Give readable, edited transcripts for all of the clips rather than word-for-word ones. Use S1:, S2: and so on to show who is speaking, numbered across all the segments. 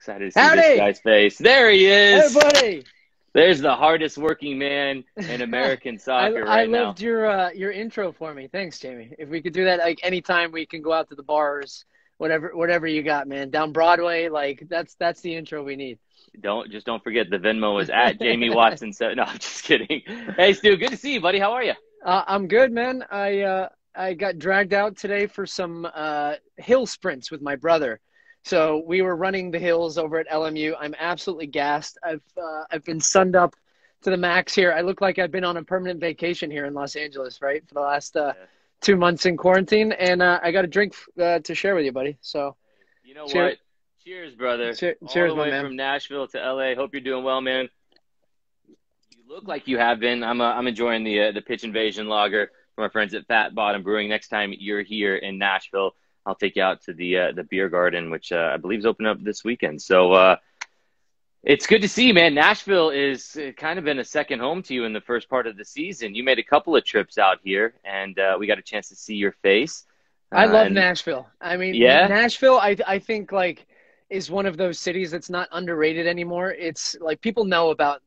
S1: Excited to see this
S2: Howdy!
S1: guy's face. There he is.
S2: Hey, buddy!
S1: There's the hardest working man in American soccer
S2: I
S1: right now.
S2: loved your intro for me. Thanks, Jamie. If we could do that, like anytime we can go out to the bars, whatever you got, man. Down Broadway, like that's the intro we need.
S1: Don't forget the Venmo is at Jamie Watson. So no, I'm just kidding. Hey, Stu, good to see you, buddy. How are you?
S2: I'm good, man. I got dragged out today for some hill sprints with my brother. So we were running the hills over at LMU. I'm absolutely gassed. I've been sunned up to the max here. I look like I've been on a permanent vacation here in Los Angeles, right, for the last 2 months in quarantine. And I got a drink to share with you, buddy. So,
S1: you know what? Cheers, brother.
S2: Cheers,
S1: All the way
S2: my man.
S1: from Nashville to LA. Hope you're doing well, man. You look like you have been. I'm enjoying the pitch invasion lager from our friends at Fat Bottom Brewing. Next time you're here in Nashville, I'll take you out to the beer garden, which I believe is opening up this weekend. So it's good to see you, man. Nashville is kind of been a second home to you in the first part of the season. You made a couple of trips out here, and we got a chance to see your face.
S2: I love Nashville. I mean,
S1: yeah?
S2: Nashville, I think, like, is one of those cities that's not underrated anymore. It's like people know about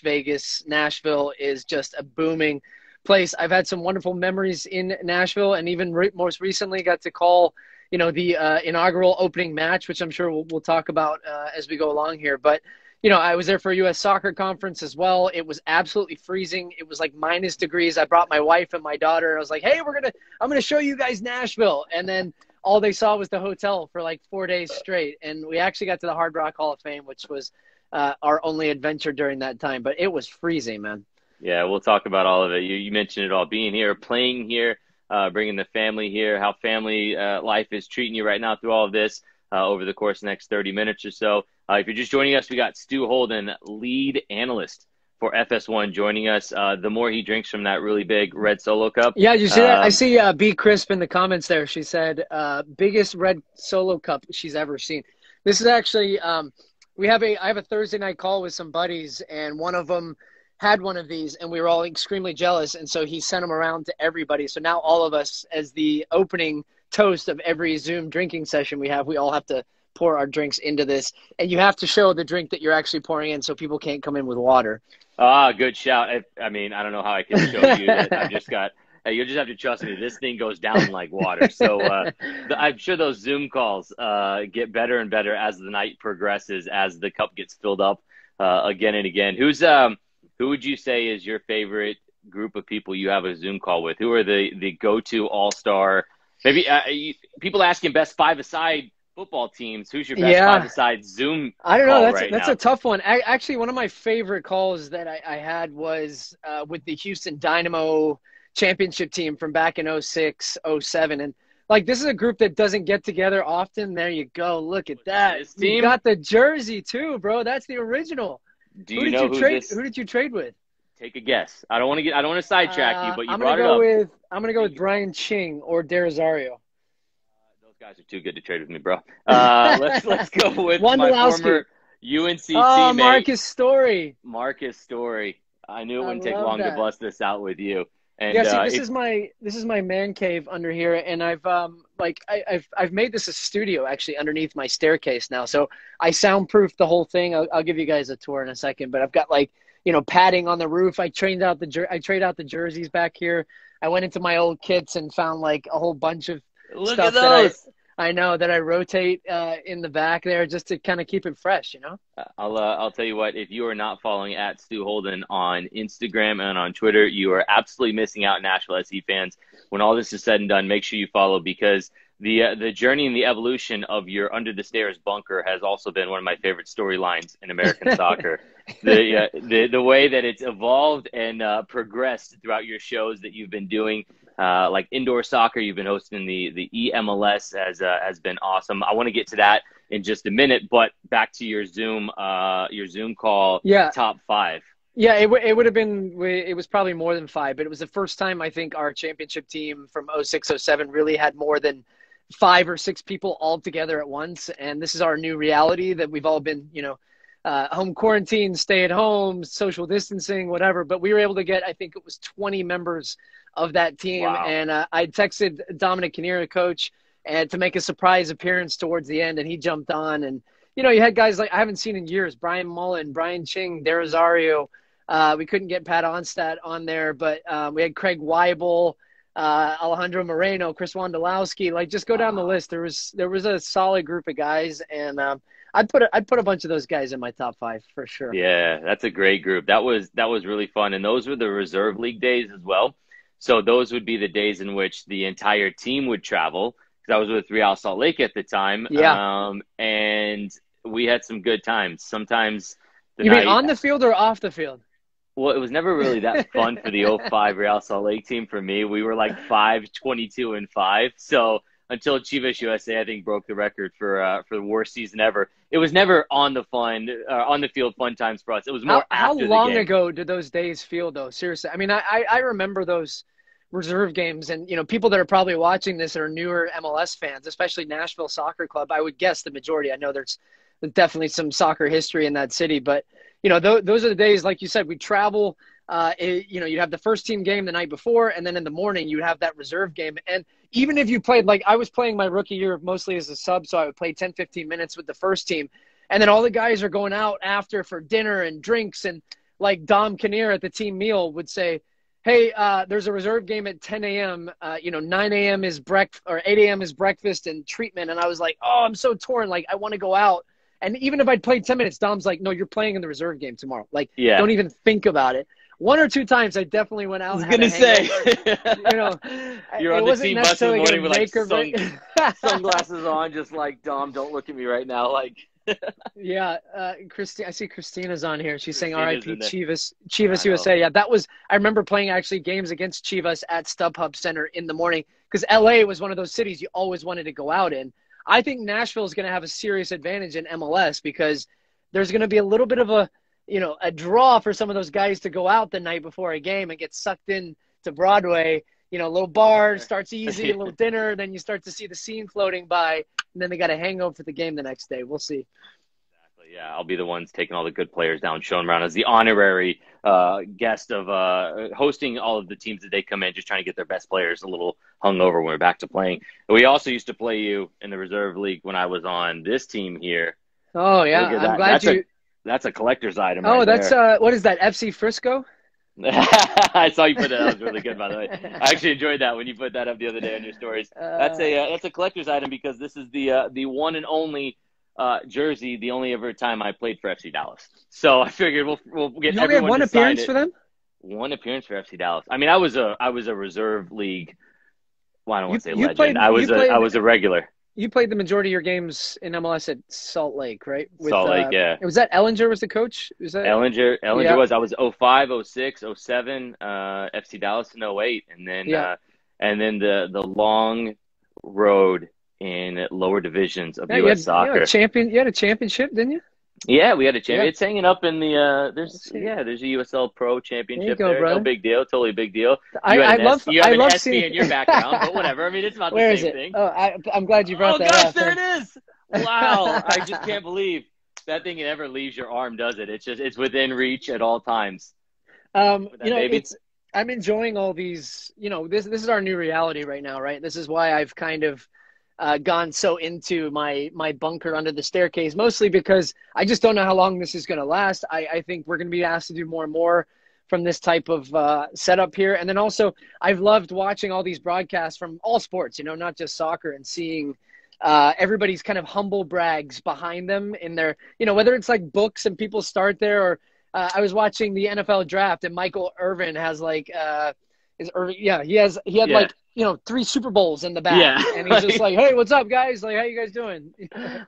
S2: Vegas. Nashville is just a booming place. I've had some wonderful memories in Nashville, and even most recently got to call, the inaugural opening match, which I'm sure we'll talk about as we go along here. But, I was there for a U.S. soccer conference as well. It was absolutely freezing. It was like minus degrees. I brought my wife and my daughter. I was like, hey, I'm going to show you guys Nashville. And then all they saw was the hotel for like 4 days straight. And we actually got to the Hard Rock Hall of Fame, which was our only adventure during that time. But it was freezing, man.
S1: Yeah, we'll talk about all of it. You mentioned it all, being here, playing here, bringing the family here, how family life is treating you right now through all of this over the course of the next 30 minutes or so. If you're just joining us, we got Stuart Holden, lead analyst for FS1, joining us. The more he drinks from that really big red Solo cup.
S2: Yeah, you see that? I see B. Crisp in the comments there. She said, biggest red Solo cup she's ever seen. This is actually, I have a Thursday night call with some buddies, and one of them had one of these, and we were all extremely jealous. And so he sent them around to everybody. So now all of us, as the opening toast of every Zoom drinking session we all have to pour our drinks into this. And you have to show the drink that you're actually pouring in so people can't come in with water.
S1: Good shout. I mean, I don't know how I can show you that. Hey, you'll just have to trust me. This thing goes down like water. So I'm sure those Zoom calls get better and better as the night progresses, as the cup gets filled up again and again. Who would you say is your favorite group of people you have a Zoom call with? Who are the go-to all-star? Maybe people asking best five-a-side football teams. Who's your best five-a-side Zoom
S2: I don't know.
S1: That's
S2: a tough one. Actually, one of my favorite calls that I had was with the Houston Dynamo championship team from back in 06, 07. And, like, this is a group that doesn't get together often. There you go. Look at that. You got the jersey, too, bro. That's the original. Who did you trade with?
S1: Take a guess. I don't want to sidetrack you, but you brought it up.
S2: I'm gonna go with Brian Ching or De Rosario.
S1: Those guys are too good to trade with me, bro. Let's go with my former UNC teammate,
S2: Marcus Story.
S1: I knew it wouldn't take long to bust this out with you. And
S2: this is my man cave under here, and I've made this a studio actually underneath my staircase now. So I soundproof the whole thing. I'll give you guys a tour in a second, but I've got padding on the roof. I trade out the jerseys back here. I went into my old kits and found like a whole bunch of stuff that I rotate in the back there just to kind of keep it fresh,
S1: I'll tell you what, if you are not following at Stu Holden on Instagram and on Twitter, you are absolutely missing out, Nashville SC fans. When all this is said and done, make sure you follow, because the journey and the evolution of your under the stairs bunker has also been one of my favorite storylines in American soccer. The way that it's evolved and progressed throughout your shows that you've been doing, like indoor soccer, you've been hosting the EMLS has been awesome. I want to get to that in just a minute, but back to your Zoom call. Top five.
S2: Yeah, it would have been. It was probably more than five, but it was the first time I think our championship team from 06, 07 really had more than 5 or 6 people all together at once. And this is our new reality that we've all been, home quarantine, stay at home, social distancing, whatever. But we were able to get, I think it was 20 members of that team. Wow. And I texted Dominic Kinnear, coach, and to make a surprise appearance towards the end, and he jumped on. And, you had guys like I haven't seen in years, Brian Mullen, Brian Ching, Derizario. We couldn't get Pat Onstad on there, but we had Craig Weibel, Alejandro Moreno, Chris Wondolowski. Like, just go down the list. There was a solid group of guys, and I'd put a bunch of those guys in my top 5 for sure.
S1: Yeah, that's a great group. That was really fun, and those were the reserve league days as well. So those would be the days in which the entire team would travel. Because I was with Real Salt Lake at the time, and we had some good times. Sometimes
S2: you mean on the field or off the field?
S1: Well, it was never really that fun for the 05 Real Salt Lake team for me. We were like 5-22-5. So until Chivas USA, I think, broke the record for the worst season ever. It was never on the field fun times for us. It was more
S2: how
S1: after
S2: long
S1: the game.
S2: ago did those days feel, though? Seriously, I mean, I remember those reserve games, and people that are probably watching this are newer MLS fans, especially Nashville Soccer Club. I would guess the majority. I know there's definitely some soccer history in that city, but those are the days, like you said, we travel. You'd have the first team game the night before, and then in the morning you'd have that reserve game. And even if you played, like I was playing my rookie year mostly as a sub, so I would play 10, 15 minutes with the first team. And then all the guys are going out after for dinner and drinks. And like Dom Kinnear at the team meal would say, hey, there's a reserve game at 10 a.m. 9 a.m. is breakfast, or 8 a.m. is breakfast and treatment. And I was like, oh, I'm so torn. Like, I want to go out. And even if I'd played 10 minutes, Dom's like, no, you're playing in the reserve game tomorrow. Like, don't even think about it. 1 or 2 times I definitely went out.
S1: I was going to say.
S2: You're on the team bus in the morning with
S1: like sunglasses on, just like, Dom, don't look at me right now. Like,
S2: yeah, I see Christina's on here. She's saying R.I.P. Chivas USA. Yeah, I remember playing actually games against Chivas at StubHub Center in the morning because L.A. was one of those cities you always wanted to go out in. I think Nashville is going to have a serious advantage in MLS because there's going to be a little bit of a draw for some of those guys to go out the night before a game and get sucked in to Broadway. A little bar starts easy, a little dinner, then you start to see the scene floating by, and then they got a hangover for the game the next day. We'll see.
S1: Exactly. Yeah, I'll be the ones taking all the good players down, showing around as the honorary guest of hosting all of the teams that they come in, just trying to get their best players a little hungover when we're back to playing. We also used to play you in the reserve league when I was on this team here.
S2: Oh, yeah. I'm glad
S1: that's a collector's item.
S2: Oh,
S1: right
S2: that's
S1: there.
S2: What is that? FC Frisco?
S1: I saw you put that. That was really good, by the way. I actually enjoyed that when you put that up the other day on your stories. That's a collector's item because this is the one and only jersey, the only ever time I played for FC Dallas. So I figured we'll get everyone.
S2: You only have one appearance for them.
S1: One appearance for FC Dallas. I mean, I was a reserve league. Well, I don't want to say legend. I was a regular.
S2: You played the majority of your games in MLS at Salt Lake, right?
S1: Salt Lake, yeah.
S2: Was that Ellinger was the coach? Was that
S1: Ellinger was. I was 05, 06, 07, FC Dallas in 08, and then the long road in lower divisions of U.S. soccer.
S2: You had a championship, didn't you?
S1: Yeah, we had a champion. Yeah. It's hanging up in the there's a USL Pro Championship there.
S2: Brother.
S1: No big deal, totally big deal.
S2: You have
S1: an SB in your background, but whatever. I mean, it's not the same thing.
S2: Oh, I'm glad you brought that up.
S1: Oh gosh, there it is! Wow, I just can't believe that thing never leaves your arm, does it? It's within reach at all times.
S2: I'm enjoying all these. This is our new reality right now, right? This is why I've kind of gone so into my bunker under the staircase, mostly because I just don't know how long this is going to last. I think we're going to be asked to do more and more from this type of setup here. And then also I've loved watching all these broadcasts from all sports, not just soccer, and seeing everybody's kind of humble brags behind them in their, whether it's like books and people start there, or I was watching the NFL draft and Michael Irvin has like, he had 3 Super Bowls in the back.
S1: Yeah.
S2: And he's just like, hey, what's up, guys? Like, how you guys doing?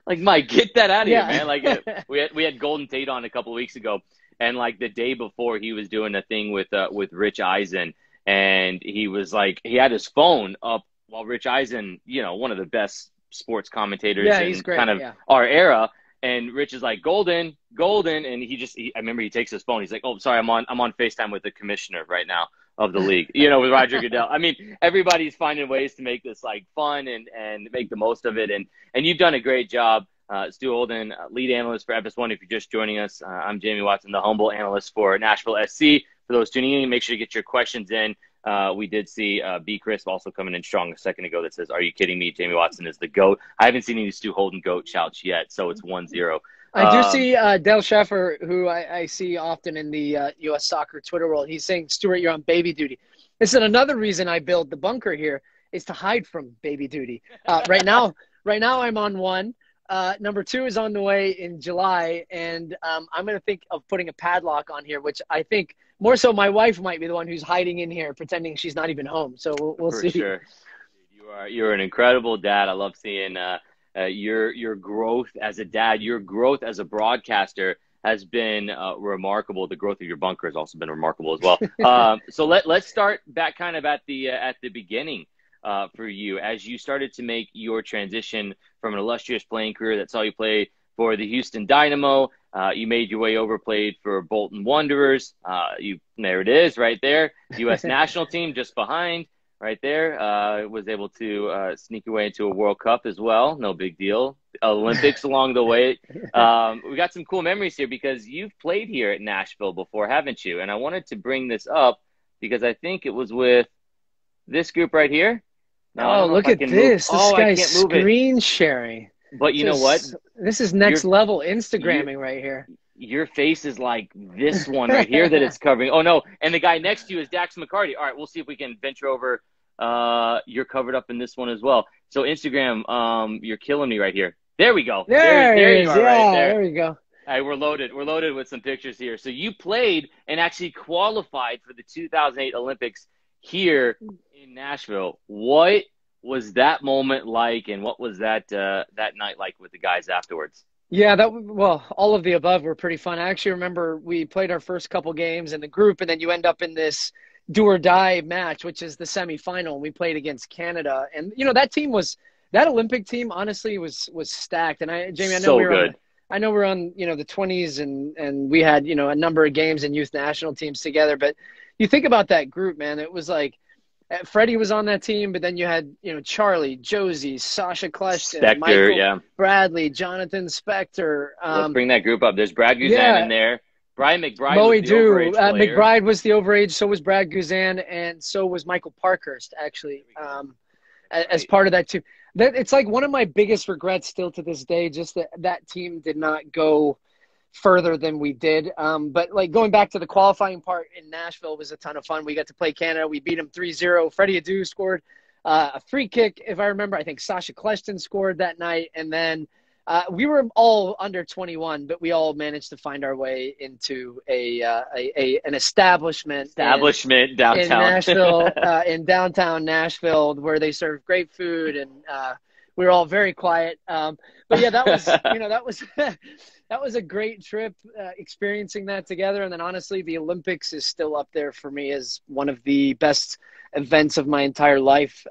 S1: Like, Mike, get that out of here, man. Like, we had Golden Tate on a couple of weeks ago, and like the day before he was doing a thing with Rich Eisen, and he was like, he had his phone up while Rich Eisen, one of the best sports commentators in kind of our era. And Rich is like, Golden, and I remember he takes his phone. He's like, oh, sorry, I'm on FaceTime with the commissioner right now of the league, with Roger Goodell. I mean, everybody's finding ways to make this like fun and make the most of it. And you've done a great job. Stuart Holden, lead analyst for FS1. If you're just joining us, I'm Jamie Watson, the humble analyst for Nashville SC. For those tuning in, make sure to get your questions in We did see B. Crisp also coming in strong a second ago that says, "Are you kidding me? Jamie Watson is the GOAT." I haven't seen any Stu Holden GOAT shouts yet, so it's 1-0.
S2: I do see Dale Sheffer, who I see often in the U.S. soccer Twitter world. He's saying, "Stuart, you're on baby duty." Listen, another reason I build the bunker here is to hide from baby duty. Right now I'm on one. Number 2 is on the way in July, and I'm going to think of putting a padlock on here, which I think more so my wife might be the one who's hiding in here, pretending she's not even home. So we'll see.
S1: For sure. You're an incredible dad. I love seeing your growth as a dad, your growth as a broadcaster has been remarkable. The growth of your bunker has also been remarkable as well. So let's start back kind of at the beginning for you as you started to make your transition from an illustrious playing career that saw you play for the Houston Dynamo. You made your way over, played for Bolton Wanderers. There it is right there. U.S. national team just behind. Right there, was able to sneak your way into a World Cup as well. No big deal. Olympics along the way. We got some cool memories here because you've played here at Nashville before, haven't you? And I wanted to bring this up because I think it was with this group right here.
S2: Now, look at this. This guy's screen sharing.
S1: But you know what?
S2: This is next level Instagramming right here.
S1: Your face is like this one right here that it's covering. Oh, no. And the guy next to you is Dax McCarty. All right, we'll see if we can venture over. You're covered up in this one as well. So Instagram, you're killing me right here. There we go. There you are, right there.
S2: There we go.
S1: All right, we're loaded. We're loaded with some pictures here. So you played and actually qualified for the 2008 Olympics here in Nashville. What was that moment like, and what was that night like with the guys afterwards?
S2: Yeah, all of the above were pretty fun. I actually remember we played our first couple games in the group, and then you end up in this do or die match, which is the semifinal. We played against Canada, and that Olympic team honestly was stacked. And Jamie, I know we're on the 20s, and we had a number of games and youth national teams together. But you think about that group, man. It was like Freddie was on that team, but then you had Charlie, Josie, Sasha Kleshton, Michael Bradley, Jonathan Spector.
S1: Let's bring that group up. There's Brad Guzan in there. Brian McBride was the overage player.
S2: McBride was the overage, so was Brad Guzan, and so was Michael Parkhurst, actually, as part of that team. It's like one of my biggest regrets still to this day, just that team did not go further than we did. But like going back to the qualifying part in Nashville was a ton of fun. We got to play Canada. We beat them 3-0. Freddie Adu scored a free kick, if I remember. I think Sasha Kleshton scored that night. And then we were all under 21, but we all managed to find our way into an establishment downtown in Nashville, in downtown Nashville, where they serve great food, and we were all very quiet. But yeah, that was that was a great trip, experiencing that together. And then honestly, the Olympics is still up there for me as one of the best events of my entire life.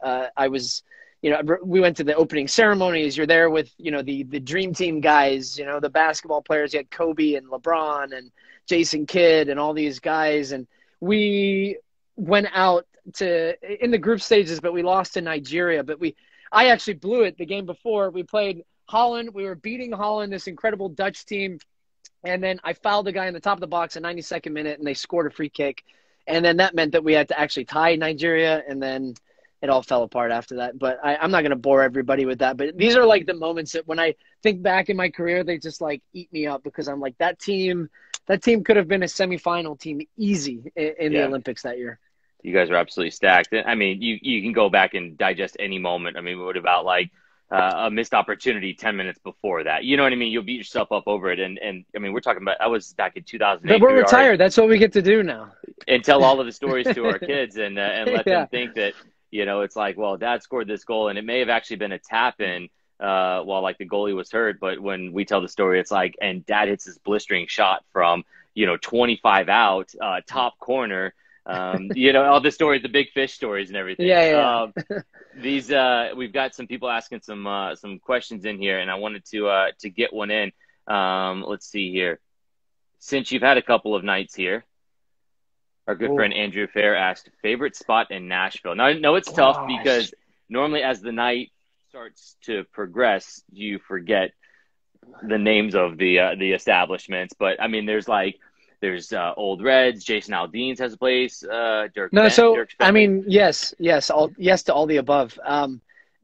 S2: We went to the opening ceremonies. You're there with, the dream team guys, the basketball players. You had Kobe and LeBron and Jason Kidd and all these guys. And we went out in the group stages, but we lost to Nigeria. But I actually blew it the game before. We played Holland. We were beating Holland, this incredible Dutch team. And then I fouled the guy in the top of the box in 92nd minute, and they scored a free kick. And then that meant that we had to actually tie Nigeria, and then it all fell apart after that. But I'm not going to bore everybody with that. But these are like the moments that when I think back in my career, they just like eat me up, because I'm like, that team could have been a semifinal team easy in the Olympics that year.
S1: You guys are absolutely stacked. I mean, you can go back and digest any moment. I mean, what about like a missed opportunity 10 minutes before that? You know what I mean? You'll beat yourself up over it. And I mean, we're talking about, I was back in 2008.
S2: But we're retired. That's what we get to do now.
S1: And tell all of the stories to our kids and let them think that, it's like, well, Dad scored this goal, and it may have actually been a tap-in while, like, the goalie was hurt. But when we tell the story, it's like, and Dad hits this blistering shot from, 25 out, top corner. All the stories, the big fish stories and everything.
S2: Yeah.
S1: We've got some people asking some questions in here, and I wanted to get one in. Let's see here. Since you've had a couple of nights here, our good friend Andrew Fair asked, favorite spot in Nashville. Now, I know it's tough because normally as the night starts to progress, you forget the names of the establishments. But, I mean, there's like There's Old Reds. Jason Aldean's has a place. Dirk
S2: No, so
S1: Dirk's
S2: I
S1: family.
S2: mean, yes, yes to all the above.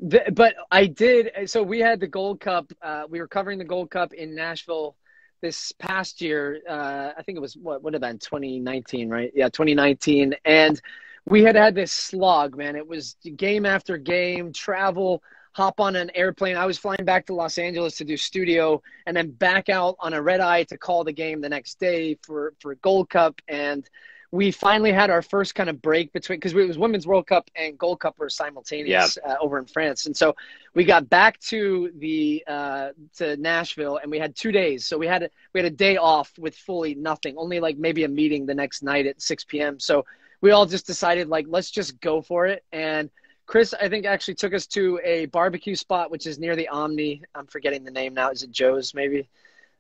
S2: But I did. So we had the Gold Cup. We were covering the Gold Cup in Nashville this past year. I think it was what would have been 2019, right? Yeah, 2019. And we had this slog, man. It was game after game, travel, hop on an airplane. I was flying back to Los Angeles to do studio, and then back out on a red eye to call the game the next day for Gold Cup. And we finally had our first kind of break between, because it was Women's World Cup and Gold Cup were simultaneous over in France. And so we got back to to Nashville, and we had 2 days. So we had a day off with fully nothing, only like maybe a meeting the next night at 6 p.m. So we all just decided, like, let's just go for it. And Chris, I think, actually took us to a barbecue spot, which is near the Omni. I'm forgetting the name now. Is it Joe's, maybe?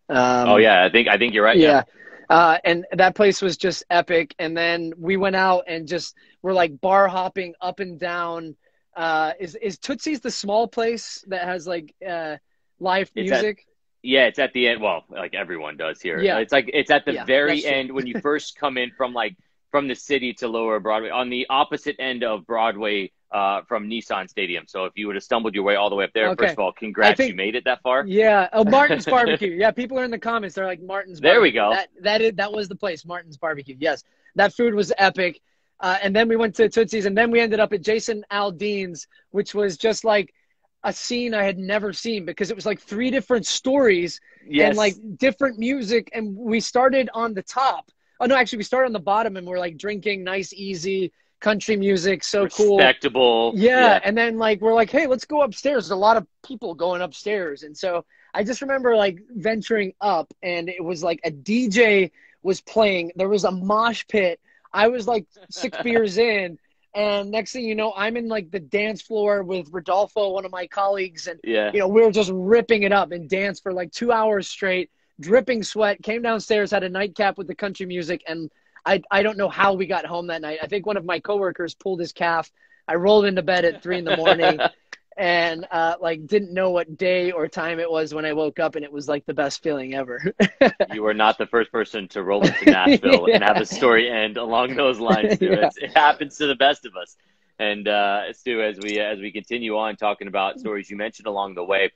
S1: Oh yeah, I think you're right.
S2: Yeah. And that place was just epic. And then we went out and just were like bar hopping up and down. Is Tootsie's the small place that has like live music?
S1: It's at the end. Well, like everyone does here.
S2: Yeah.
S1: It's at the very end when you first come in from the city to Lower Broadway, on the opposite end of Broadway from Nissan Stadium. So if you would have stumbled your way all the way up there, first of all, congrats, you made it that far.
S2: Yeah. Oh, Martin's Barbecue. Yeah, people are in the comments. They're like, Martin's Barbecue.
S1: There we go.
S2: That was the place, Martin's Barbecue. Yes, that food was epic. And then we went to Tootsie's, and then we ended up at Jason Aldean's, which was just like a scene I had never seen, because it was like 3 different stories and like different music. And we started on the top. Oh, no, actually, we started on the bottom, and we're like drinking nice, easy country music. So cool.
S1: Respectable.
S2: Yeah. And then like, we're like, hey, let's go upstairs. There's a lot of people going upstairs. And so I just remember like venturing up, and it was like a DJ was playing. There was a mosh pit. I was like 6 beers in. And next thing you know, I'm in like the dance floor with Rodolfo, one of my colleagues. And, you know, we were just ripping it up and danced for like 2 hours straight, dripping sweat, came downstairs, had a nightcap with the country music. And I don't know how we got home that night. I think one of my coworkers pulled his calf. I rolled into bed at 3 a.m. and like didn't know what day or time it was when I woke up, and it was like the best feeling ever.
S1: You were not the first person to roll into Nashville and have a story end along those lines, Stu. It happens to the best of us. And Stu, as we continue on talking about stories you mentioned along the way,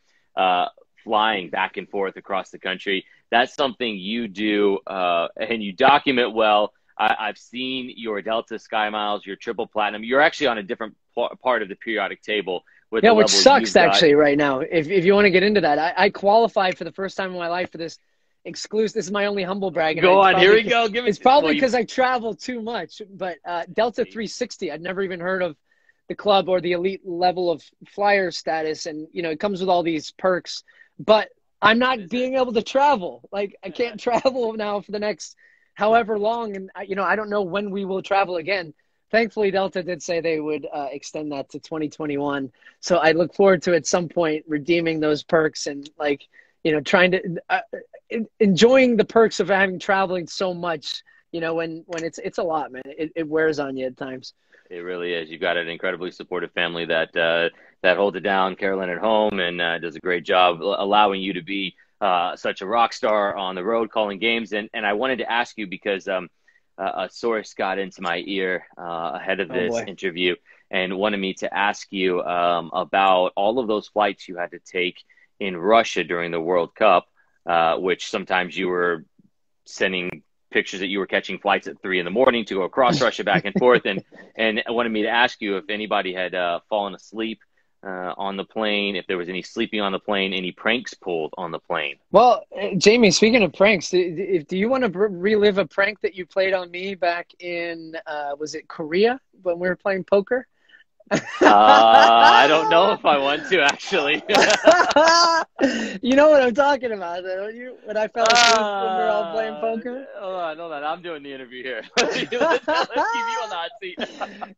S1: flying back and forth across the country, that's something you do and you document well. I've seen your Delta Sky Miles, your Triple Platinum. You're actually on a different part of the periodic table. With
S2: which sucks actually right now. If you want to get into that, I qualified for the first time in my life for this exclusive. This is my only humble brag.
S1: Go on, here we go.
S2: It's probably because I travel too much. But Delta 360, I'd never even heard of the club or the elite level of flyer status, and you know it comes with all these perks. But I'm not being able to travel. Like I can't travel now for the next however long, and you know I don't know when we will travel again. Thankfully, Delta did say they would extend that to 2021. So I look forward to at some point redeeming those perks and like, you know, trying to enjoying the perks of having traveling so much, you know, when it's a lot, man, it wears on you at times.
S1: It really is. You've got an incredibly supportive family that holds it down. Carolyn at home and does a great job allowing you to be such a rock star on the road calling games. And I wanted to ask you because a source got into my ear ahead of this interview and wanted me to ask you about all of those flights you had to take in Russia during the World Cup, which sometimes you were sending pictures that you were catching flights at 3 a.m. to go across Russia back and forth. And wanted me to ask you if anybody had fallen asleep on the plane, if there was any sleeping on the plane, any pranks pulled on the plane.
S2: Well, Jamie, speaking of pranks, do you want to relive a prank that you played on me back in, was it Korea when we were playing poker?
S1: I don't know if I want to, actually.
S2: You know what I'm talking about, don't you? When I fell asleep when we were all playing poker?
S1: Oh, I know that. I'm doing the interview here. Let's keep you on the hot seat.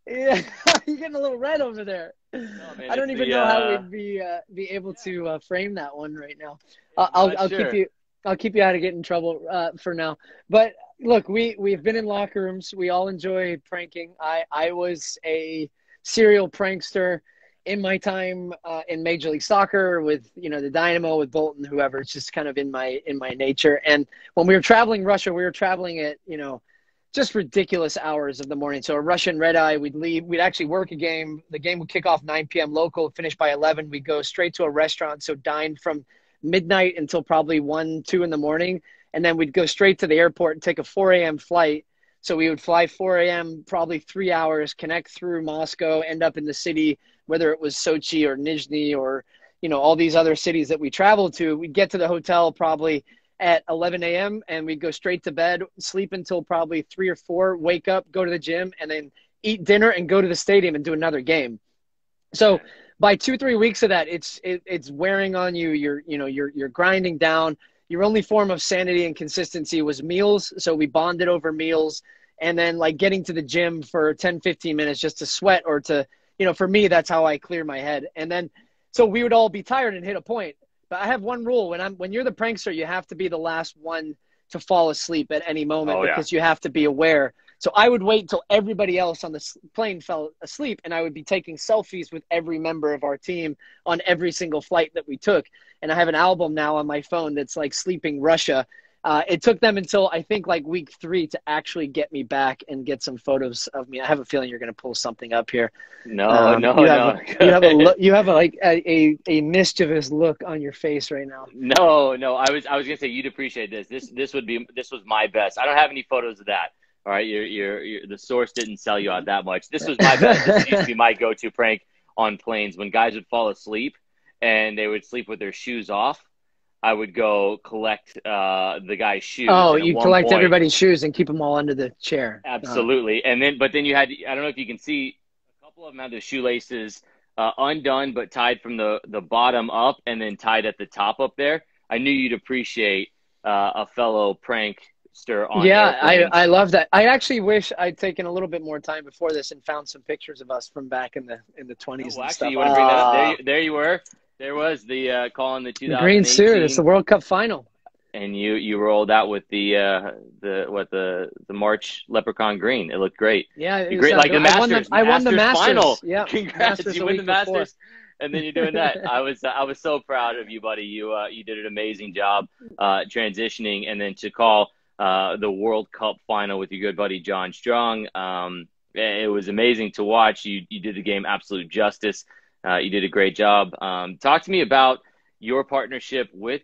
S2: Yeah, you're getting a little red over there. No, man, I don't even know how we'd be able to frame that one right now. I'll keep you out of getting in trouble for now. But look, we've been in locker rooms. We all enjoy pranking. I was a serial prankster in my time in Major League Soccer with, the Dynamo, with Bolton, whoever. It's just kind of in my nature. And when we were traveling Russia, we were traveling at, just ridiculous hours of the morning. So a Russian red eye, we'd leave, we'd actually work a game. The game would kick off 9 p.m. local, finish by 11. We'd go straight to a restaurant. So dine from midnight until probably 1, 2 in the morning. And then we'd go straight to the airport and take a 4 a.m. flight. So we would fly 4 a.m., probably 3 hours, connect through Moscow, end up in the city, whether it was Sochi or Nizhny or, all these other cities that we traveled to. We'd get to the hotel probably at 11 a.m. and we'd go straight to bed, sleep until probably 3 or 4, wake up, go to the gym, and then eat dinner and go to the stadium and do another game. So by 2-3 weeks of that, it's wearing on you. You're grinding down. Your only form of sanity and consistency was meals. So we bonded over meals, and then like getting to the gym for 10, 15 minutes just to sweat or to, for me, that's how I clear my head. And then, so we would all be tired and hit a point. But I have one rule: when you're the prankster, you have to be the last one to fall asleep at any moment because you have to be aware. So I would wait till everybody else on the plane fell asleep, and I would be taking selfies with every member of our team on every single flight that we took. And I have an album now on my phone that's like Sleeping Russia. It took them until I think like week 3 to actually get me back and get some photos of me. I have a feeling you're going to pull something up here.
S1: No.
S2: You have a mischievous look on your face right now.
S1: No. I was going to say you'd appreciate this. This was my best. I don't have any photos of that. All right, the source didn't sell you out that much. This was my best. This used to be my go-to prank on planes when guys would fall asleep and they would sleep with their shoes off. I would go collect the guy's shoes.
S2: Oh, you collect everybody's shoes and keep them all under the chair.
S1: Absolutely. But then you had, I don't know if you can see, a couple of them had the shoelaces undone but tied from the bottom up and then tied at the top up there. I knew you'd appreciate a fellow prankster on airplanes.
S2: I love that. I actually wish I'd taken a little bit more time before this and found some pictures of us from back in the 20s.
S1: Well, actually, you want to bring that up? There you were. There was the call in the 2018.
S2: The green suit. It's the World Cup final.
S1: And you rolled out with the March leprechaun green. It looked great.
S2: Yeah, it
S1: great. Like the Masters.
S2: I won the Masters
S1: final.
S2: Yeah,
S1: Congrats!
S2: Masters
S1: You win the Masters, and then you're doing that. I was so proud of you, buddy. You did an amazing job transitioning, and then to call the World Cup final with your good buddy John Strong. It was amazing to watch. You did the game absolute justice. You did a great job. Talk to me about your partnership with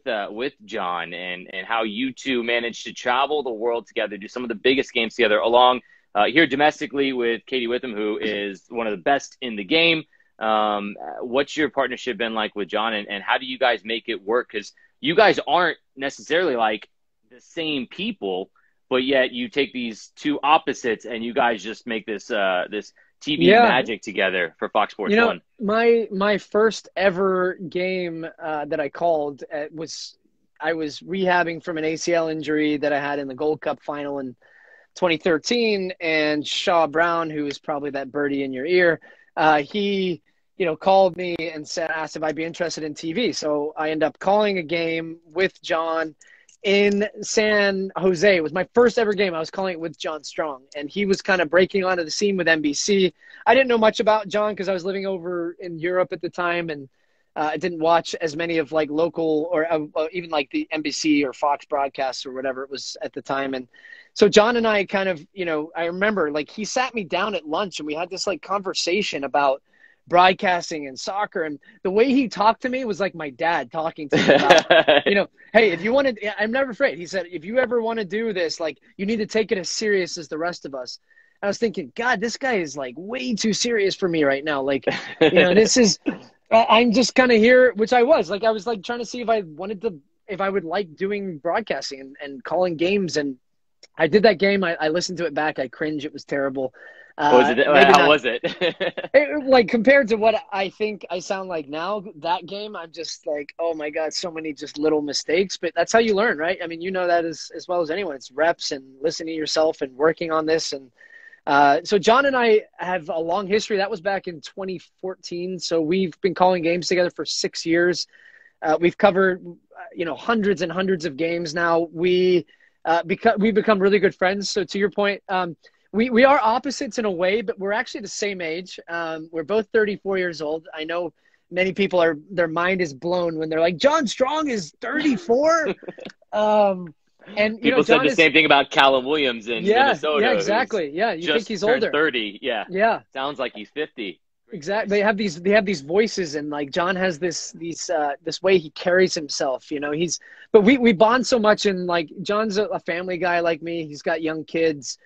S1: John and how you two managed to travel the world together, do some of the biggest games together, along here domestically with Katie Witham, who is one of the best in the game. What's your partnership been like with John, and how do you guys make it work? Because you guys aren't necessarily like the same people, but yet you take these two opposites and you guys just make this this TV magic together for Fox Sports 1.
S2: My first ever game that I called I was rehabbing from an ACL injury that I had in the Gold Cup final in 2013, and Shaw Brown, who is probably that birdie in your ear, he called me and asked if I'd be interested in TV. So I ended up calling a game with John in San Jose. It was my first ever game. I was calling it with John Strong, and he was kind of breaking onto the scene with NBC. I didn't know much about John because I was living over in Europe at the time, and I didn't watch as many of like local or even like the NBC or Fox broadcasts or whatever it was at the time. And so John and I kind of, I remember like he sat me down at lunch and we had this like conversation about broadcasting and soccer, and the way he talked to me was like my dad talking to me about, hey, if you want to, I'm never afraid. He said, if you ever want to do this, like you need to take it as serious as the rest of us. I was thinking, God, this guy is like way too serious for me right now. Like, this is, I'm just kind of here, which I was like trying to see if I would like doing broadcasting and calling games. And I did that game. I listened to it back. I cringe. It was terrible.
S1: How was it?
S2: Like compared to what I think I sound like now, that game, I'm just like, oh my God, so many just little mistakes. But that's how you learn, right? I mean, you know that as well as anyone. It's reps and listening to yourself and working on this. And so John and I have a long history. That was back in 2014. So we've been calling games together for 6 years. We've covered, hundreds and hundreds of games now. We've become really good friends. So to your point, We are opposites in a way, but we're actually the same age. We're both 34 years old. I know many people their mind is blown when they're like, John Strong is 34. And
S1: People said
S2: John
S1: the
S2: is,
S1: same thing about Callum Williams in
S2: yeah,
S1: Minnesota, who's
S2: exactly. Yeah, you think
S1: just
S2: he's
S1: turned
S2: older.
S1: 30. Yeah,
S2: Yeah,
S1: sounds like he's 50. Great
S2: exactly.
S1: voice.
S2: They have these voices, and like John has this way he carries himself. But we bond so much, and like John's a family guy like me. He's got young kids.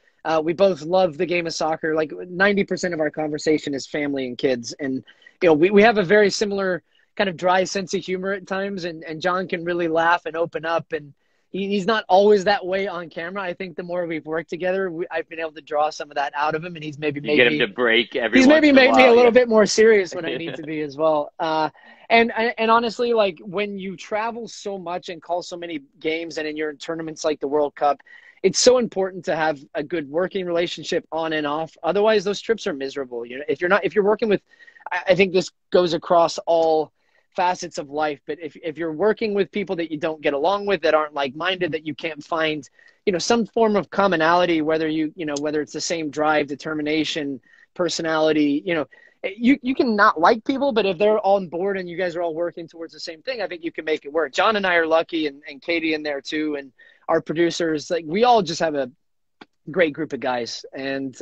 S2: We both love the game of soccer. Like 90% of our conversation is family and kids, and we have a very similar kind of dry sense of humor at times, and John can really laugh and open up, and he's not always that way on camera. I think the more we've worked together, I've been able to draw some of that out of him, and he's maybe
S1: You
S2: made
S1: get him
S2: me.
S1: to break every
S2: He's
S1: once
S2: maybe
S1: in a
S2: made me
S1: while.
S2: a little
S1: Yeah.
S2: bit more serious when I need to be as well. And honestly, like when you travel so much and call so many games, and you're in tournaments like the World Cup, it's so important to have a good working relationship on and off. Otherwise, those trips are miserable. If you're working with, I think this goes across all facets of life. But if you're working with people that you don't get along with, that aren't like-minded, that you can't find, some form of commonality, whether whether it's the same drive, determination, personality, you can not like people, but if they're all on board and you guys are all working towards the same thing, I think you can make it work. John and I are lucky, and Katie in there too, and our producers, like we all just have a great group of guys and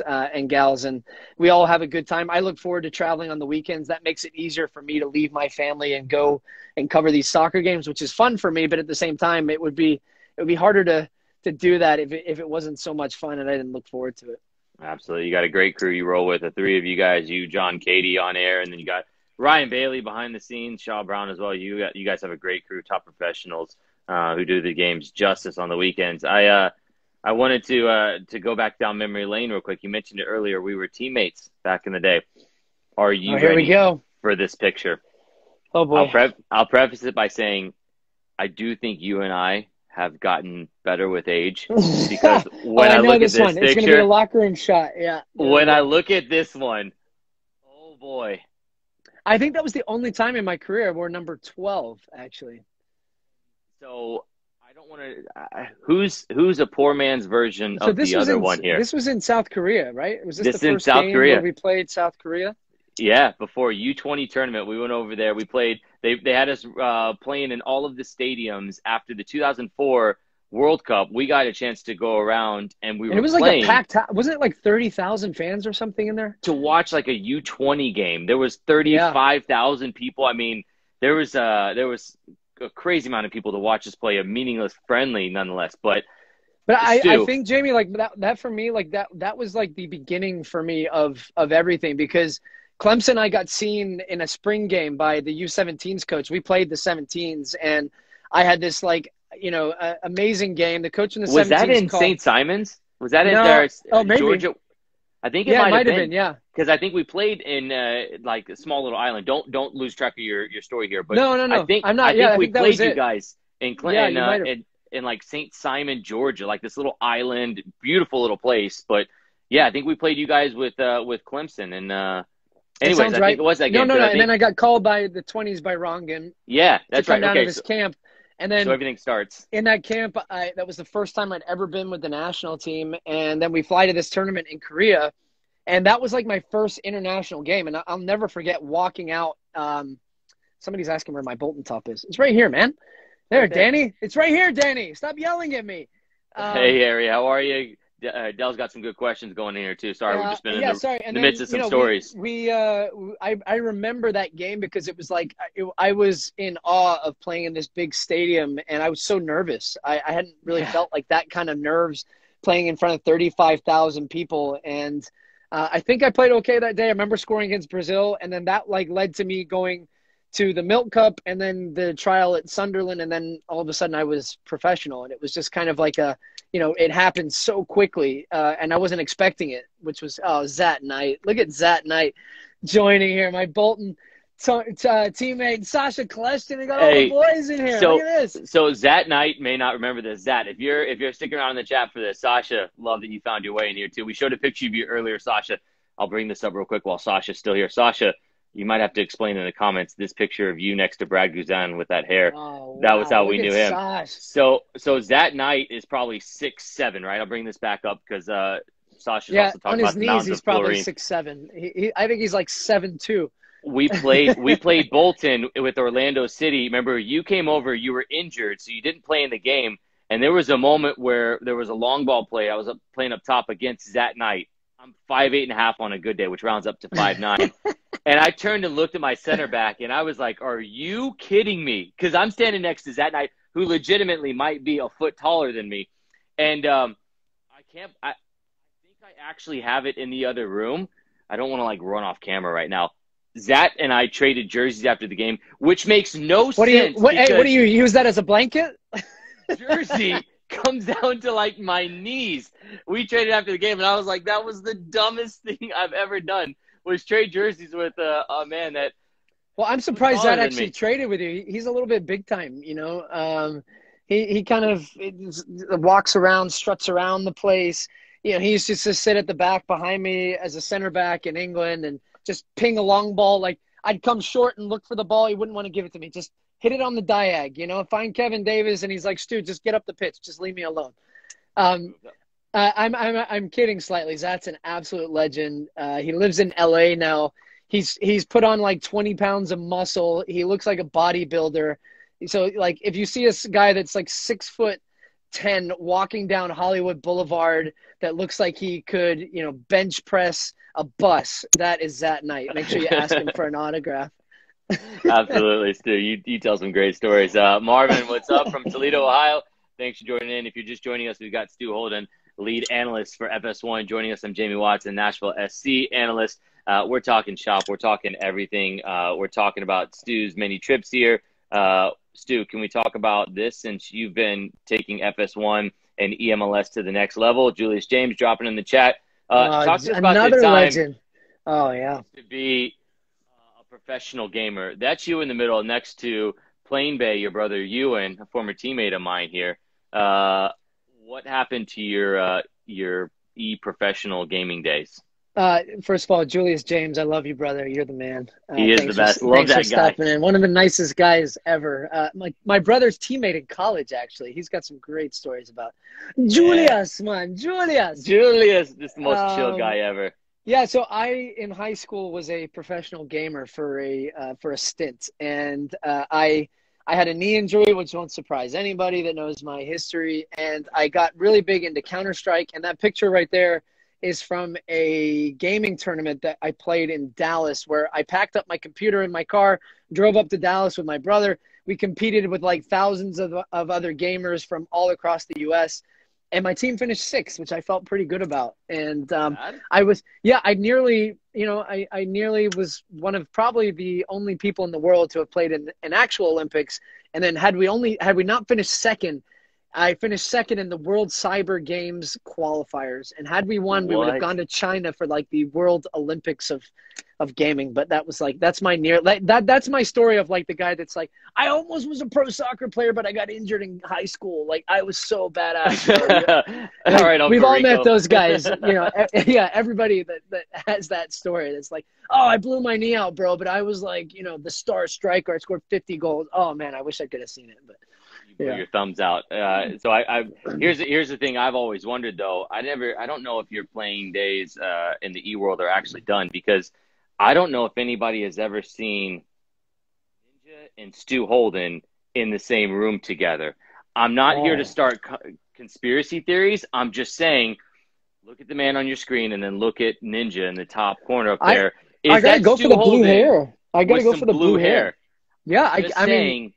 S2: gals, and we all have a good time. I look forward to traveling on the weekends. That makes it easier for me to leave my family and go and cover these soccer games, which is fun for me. But at the same time, it would be harder to do that if it wasn't so much fun and I didn't look forward to it.
S1: Absolutely. You got a great crew you roll with, the three of you guys, you, John, Katie on air, and then you got Ryan Bailey behind the scenes, Shaw Brown as well. You guys have a great crew, top professionals who do the games justice on the weekends. I wanted to go back down memory lane real quick. You mentioned it earlier. We were teammates back in the day. Are you
S2: Here
S1: ready
S2: we go.
S1: for this picture?
S2: Oh boy.
S1: I'll preface it by saying I do think you and I have gotten better with age, because when I look at this
S2: one. It's going to be a
S1: picture,
S2: locker room shot. Yeah.
S1: when I look at this one, oh boy.
S2: I think that was the only time in my career I wore number 12, actually.
S1: So I don't want to. Who's a poor man's version of the other one here?
S2: This was in South Korea, right? Was
S1: This
S2: the
S1: in
S2: first
S1: South
S2: game
S1: Korea.
S2: where we played South Korea?
S1: Yeah, before U20 tournament, we went over there. We played. They had us playing in all of the stadiums after the 2004 World Cup. We got a chance to go around, and
S2: It was
S1: playing,
S2: like a packed. Wasn't it like 30,000 fans or something in there?
S1: to watch like a U20 game. There was 35,000 people. I mean, there was a crazy amount of people to watch us play a meaningless friendly, nonetheless. But
S2: I think, Jamie, like that for me, like that was like the beginning for me of everything, because Clemson, I got seen in a spring game by the U17s coach. We played the 17s, and I had this amazing game. The coach in the 17s
S1: was that in St. Simon's? Was that in
S2: maybe.
S1: Georgia? I think it might have been. Yeah. Because I think we played in like a small little island. Don't lose track of your story here. But
S2: no.
S1: I think we played you guys in Clinton in like St. Simon, Georgia, like this little island, beautiful little place. But yeah, I think we played you guys with Clemson. And anyways, I think it was that game.
S2: No. And then I got called by the 20s by Rongan.
S1: Yeah, that's
S2: to come
S1: right.
S2: down to this camp. And then
S1: so everything starts
S2: in that camp. That was the first time I'd ever been with the national team. And then we fly to this tournament in Korea. And that was like my first international game. And I'll never forget walking out. Somebody's asking where my Bolton top is. It's right here, man. There, okay. Danny. It's right here, Danny. Stop yelling at me.
S1: Hey, Harry. How are you? Dell's got some good questions going in here, too. Sorry, we've just been in the midst of some stories.
S2: I remember that game because it was like I was in awe of playing in this big stadium, and I was so nervous. I hadn't really felt like that kind of nerves playing in front of 35,000 people. And I think I played okay that day. I remember scoring against Brazil, and then that led to me going to the Milk Cup and then the trial at Sunderland, and then all of a sudden I was professional. And it was just kind of like it happened so quickly, and I wasn't expecting it, which was, Zat Knight. Look at Zat Knight joining here, my Bolton teammate, Sasha Kleshton. We got all the boys in here. Look at this.
S1: So Zat Knight may not remember this. Zat, if you're sticking around in the chat for this, Sasha, love that you found your way in here too. We showed a picture of you earlier, Sasha. I'll bring this up real quick while Sasha's still here. Sasha, you might have to explain in the comments this picture of you next to Brad Guzan with that hair.
S2: Oh,
S1: that was how we knew him.
S2: Sash.
S1: So Zat Knight is probably 6'7", right? I'll bring this back up because Sasha's
S2: Yeah,
S1: also
S2: on
S1: talking
S2: his
S1: about the
S2: knees,
S1: mountains
S2: he's
S1: of
S2: probably
S1: fluorine.
S2: 6'7". I think he's like 7'2".
S1: We played Bolton with Orlando City. Remember, you came over, you were injured, so you didn't play in the game. And there was a moment where there was a long ball play. I was playing up top against Zat Knight. I'm 5'8.5" on a good day, which rounds up to 5'9". And I turned and looked at my center back, and I was like, "Are you kidding me?" Because I'm standing next to Zat Knight, who legitimately might be a foot taller than me. And I can't. I think I actually have it in the other room. I don't want to like run off camera right now. Zat and I traded jerseys after the game, which makes no sense
S2: Hey, what
S1: because
S2: do you use that as a blanket?
S1: jersey comes down to like my knees. We traded after the game, and I was like, that was the dumbest thing I've ever done. Was trade jerseys with a man that
S2: Well, I'm
S1: was
S2: surprised
S1: taller
S2: that
S1: than
S2: actually
S1: me.
S2: traded with you. He's a little bit big time, you know. He kind of walks around, struts around the place. You know, he used to just sit at the back behind me as a center back in England and just ping a long ball. Like I'd come short and look for the ball. He wouldn't want to give it to me. Just hit it on the diag, you know. Find Kevin Davis, and he's like, "Stu, just get up the pitch. Just leave me alone." Um, I'm kidding slightly. Zat's an absolute legend. He lives in LA now. He's put on like 20 pounds of muscle. He looks like a bodybuilder. So like if you see a guy that's like 6'10" walking down Hollywood Boulevard that looks like he could, you know, bench press a bus, that is Zat Knight. Make sure you ask him for an autograph.
S1: Absolutely, Stu. You tell some great stories. Marvin, what's up from Toledo, Ohio? Thanks for joining in. If you're just joining us, we've got Stu Holden, lead analyst for FS1, joining us. I'm Jamie Watson, Nashville SC analyst. We're talking shop. We're talking everything. We're talking about Stu's many trips here. Stu, can we talk about this since you've been taking FS1 and EMLS to the next level? Julius James dropping in the chat. Talk to us about the
S2: Another
S1: time
S2: legend. Oh yeah.
S1: to be a professional gamer. That's you in the middle next to Plain Bay, your brother Ewan, a former teammate of mine here. What happened to your e-professional gaming days?
S2: First of all, Julius James, I love you, brother. You're the man.
S1: He is the best. Love
S2: Thanks for
S1: that guy.
S2: stopping in. One of the nicest guys ever. My brother's teammate in college, actually. He's got some great stories about
S1: Yeah.
S2: Julius, man, Julius.
S1: Julius, just the most chill
S2: Um,
S1: guy ever.
S2: yeah, so I in high school was a professional gamer for a stint, and I had a knee injury, which won't surprise anybody that knows my history, and I got really big into Counter-Strike, and that picture right there is from a gaming tournament that I played in Dallas, where I packed up my computer in my car, drove up to Dallas with my brother. We competed with like thousands of other gamers from all across the U.S., and my team finished sixth, which I felt pretty good about. And
S1: Bad?
S2: I nearly, you know, I nearly was one of probably the only people in the world to have played in an actual Olympics. And then had we not finished second, I finished second in the World Cyber Games qualifiers. And had we won, we would have
S1: What?
S2: gone to China for like the World Olympics of gaming. But that was like, that's my story of like the guy that's like, I almost was a pro soccer player, but I got injured in high school. Like I was so badass.
S1: All
S2: Like,
S1: right,
S2: we've
S1: Uncle
S2: all met
S1: Rico.
S2: those guys, you know. Yeah, everybody that has that story. That's like, oh, I blew my knee out, bro, but I was like, you know, the star striker. I scored 50 goals. Oh man, I wish I could have seen it, but
S1: You blew
S2: yeah.
S1: your thumbs out. So here's the thing I've always wondered though. I don't know if your playing days in the e world are actually done because I don't know if anybody has ever seen Ninja and Stu Holden in the same room together. I'm not here to
S2: Oh,
S1: start conspiracy theories. I'm just saying, look at the man on your screen and then look at Ninja in the top corner up
S2: I
S1: there.
S2: I
S1: Is
S2: gotta
S1: that
S2: go for
S1: Stu
S2: the blue
S1: Holden
S2: hair. I gotta
S1: with
S2: go
S1: some
S2: for the
S1: blue
S2: blue hair.
S1: hair?
S2: Yeah,
S1: Just
S2: I mean,
S1: saying.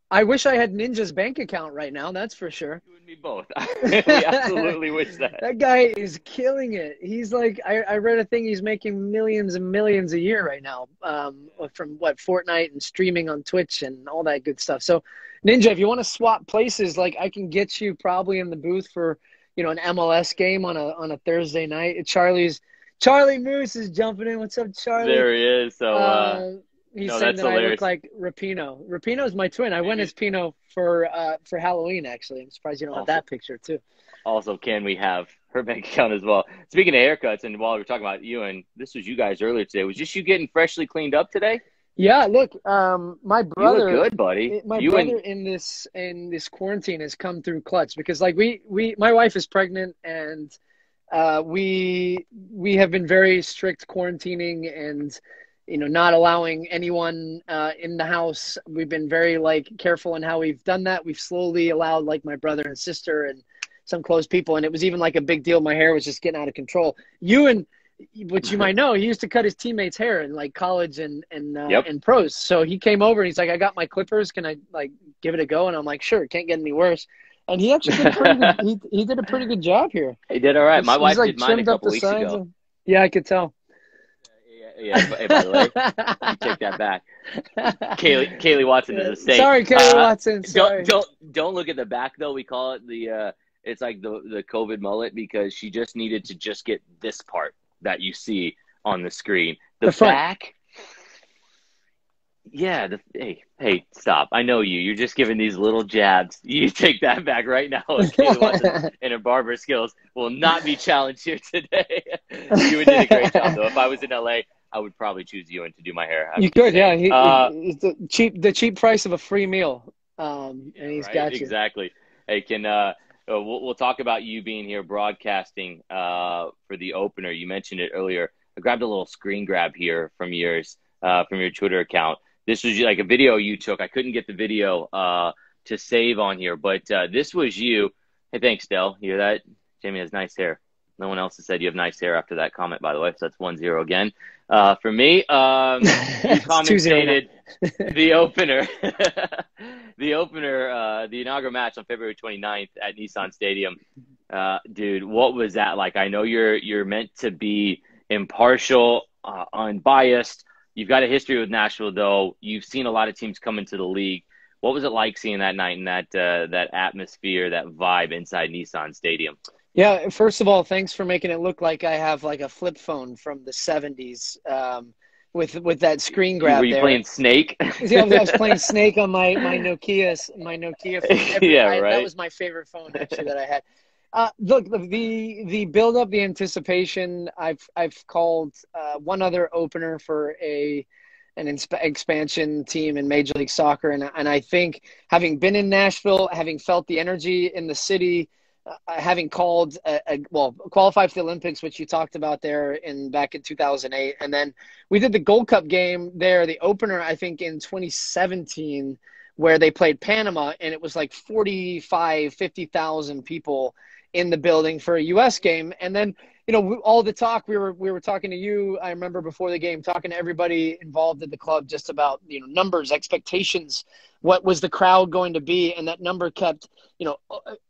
S2: I wish I had Ninja's bank account right now. That's for sure.
S1: You and me both. We absolutely wish that.
S2: That guy is killing it. He's like, I read a thing. He's making millions and millions a year right now, from what Fortnite and streaming on Twitch and all that good stuff. So, Ninja, if you want to swap places, like I can get you probably in the booth for, you know, an MLS game on a Thursday night. Charlie Moose is jumping in. What's up, Charlie?
S1: There he is. So,
S2: Uh, he's
S1: no,
S2: saying
S1: that's
S2: that I look
S1: hilarious.
S2: like Rapino. Rapino's my twin. I went
S1: Maybe
S2: as Pino for Halloween. Actually, I'm surprised you don't have
S1: also,
S2: that picture too.
S1: also, can we have her bank account as well? Speaking of haircuts, and while we were talking about you, and this was you guys earlier today, was just you getting freshly cleaned up today?
S2: Yeah, look,
S1: You look good, buddy.
S2: my
S1: You
S2: brother
S1: and
S2: in this quarantine has come through clutch because like my wife is pregnant and We have been very strict quarantining and not allowing anyone in the house. We've been very careful in how we've done that. We've slowly allowed my brother and sister and some close people, and it was even a big deal. My hair was just getting out of control. Which you might know, he used to cut his teammates' hair in college and
S1: Yep.
S2: and pros. So he came over and he's like, "I got my clippers. Can I give it a go?" And I'm like, "Sure, can't get any worse." And he actually did a pretty good. He did a pretty good job here.
S1: He did all right. My wife did mine a
S2: trimmed up
S1: couple
S2: the
S1: weeks
S2: sides.
S1: ago.
S2: Yeah, I could tell.
S1: Yeah. Hey, by the way, you take that back. Kaylee Watson is a saint.
S2: Sorry, Kaylee Watson. Sorry.
S1: Don't look at the back though. We call it it's like the COVID mullet because she just needed to just get this part that you see on the screen. The back. Yeah. Hey, stop. I know you. You're just giving these little jabs. You take that back right now. Kaylee Watson and her barber skills will not be challenged here today. You did a great job though. If I was in LA, I would probably choose you to do my hair.
S2: You could, yeah. It's the cheap price of a free meal. And he's got you.
S1: Exactly. Hey, we'll talk about you being here broadcasting for the opener. You mentioned it earlier. I grabbed a little screen grab here from your Twitter account. This was like a video you took. I couldn't get the video to save on here, but this was you. Hey, thanks, Del. You hear that? Jamie has nice hair. No one else has said you have nice hair after that comment, by the way. So that's 1-0 again. For me, you commentated the opener, the inaugural match on February 29th at Nissan Stadium. Dude, what was that like? I know you're meant to be impartial, unbiased. You've got a history with Nashville, though. You've seen a lot of teams come into the league. What was it like seeing that night and that atmosphere, that vibe inside Nissan Stadium?
S2: Yeah, first of all, thanks for making it look like I have a flip phone from the 70s with that screen grab.
S1: Were you playing Snake?
S2: Yeah, I was playing Snake on my Nokia phone.
S1: Right.
S2: That was my favorite phone actually that I had. Look, the build up, the anticipation. I've called one other opener for an expansion team in Major League Soccer, and I think having been in Nashville, having felt the energy in the city. Having called qualified for the Olympics, which you talked about there back in 2008. And then we did the Gold Cup game there, the opener, I think in 2017, where they played Panama, and it was 50,000 people in the building for a U.S. game. And then, all the talk, we were talking to you, I remember before the game, talking to everybody involved at the club just about, numbers, expectations, what was the crowd going to be? And that number kept,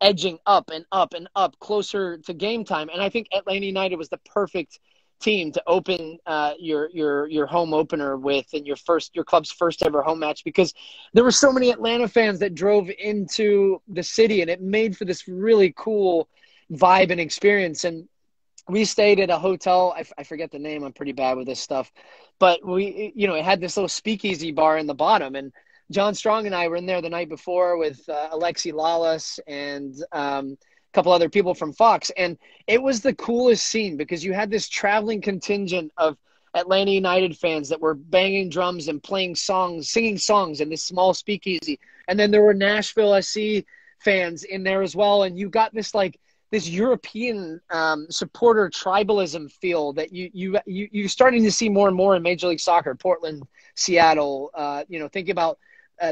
S2: edging up and up and up closer to game time. And I think Atlanta United was the perfect team to open your home opener with, and your club's first ever home match, because there were so many Atlanta fans that drove into the city, and it made for this really cool vibe and experience. And we stayed at a hotel. I forget the name. I'm pretty bad with this stuff, but it had this little speakeasy bar in the bottom, and John Strong and I were in there the night before with Alexi Lalas and a couple other people from Fox. And it was the coolest scene because you had this traveling contingent of Atlanta United fans that were banging drums and playing songs, singing songs in this small speakeasy. And then there were Nashville SC fans in there as well. And you got this this European supporter tribalism feel that you're starting to see more and more in Major League Soccer, Portland, Seattle, think about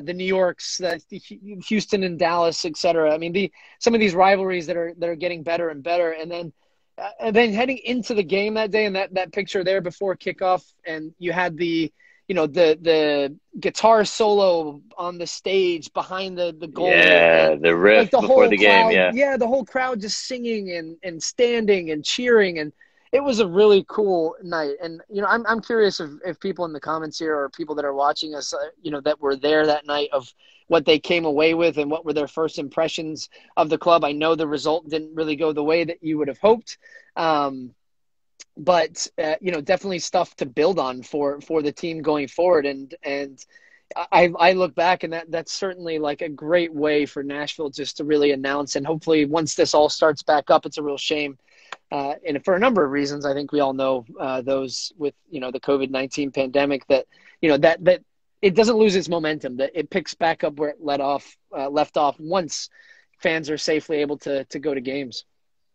S2: the New Yorks, Houston and Dallas, et cetera. I mean, some of these rivalries that are getting better and better. And then heading into the game that day, and that picture there before kickoff, and you had the guitar solo on the stage behind the goal.
S1: Yeah, the riff before the game.
S2: Yeah, the whole crowd just singing and standing and cheering, and it was a really cool night. And I'm curious if people in the comments here or people that are watching us, that were there that night, of what they came away with and what were their first impressions of the club. I know the result didn't really go the way that you would have hoped. But definitely stuff to build on for the team going forward. And I look back, and that's certainly a great way for Nashville just to really announce. And hopefully once this all starts back up, it's a real shame. And for a number of reasons, I think we all know those with, the COVID-19 pandemic, that it doesn't lose its momentum, that it picks back up where it left off once fans are safely able to go to games.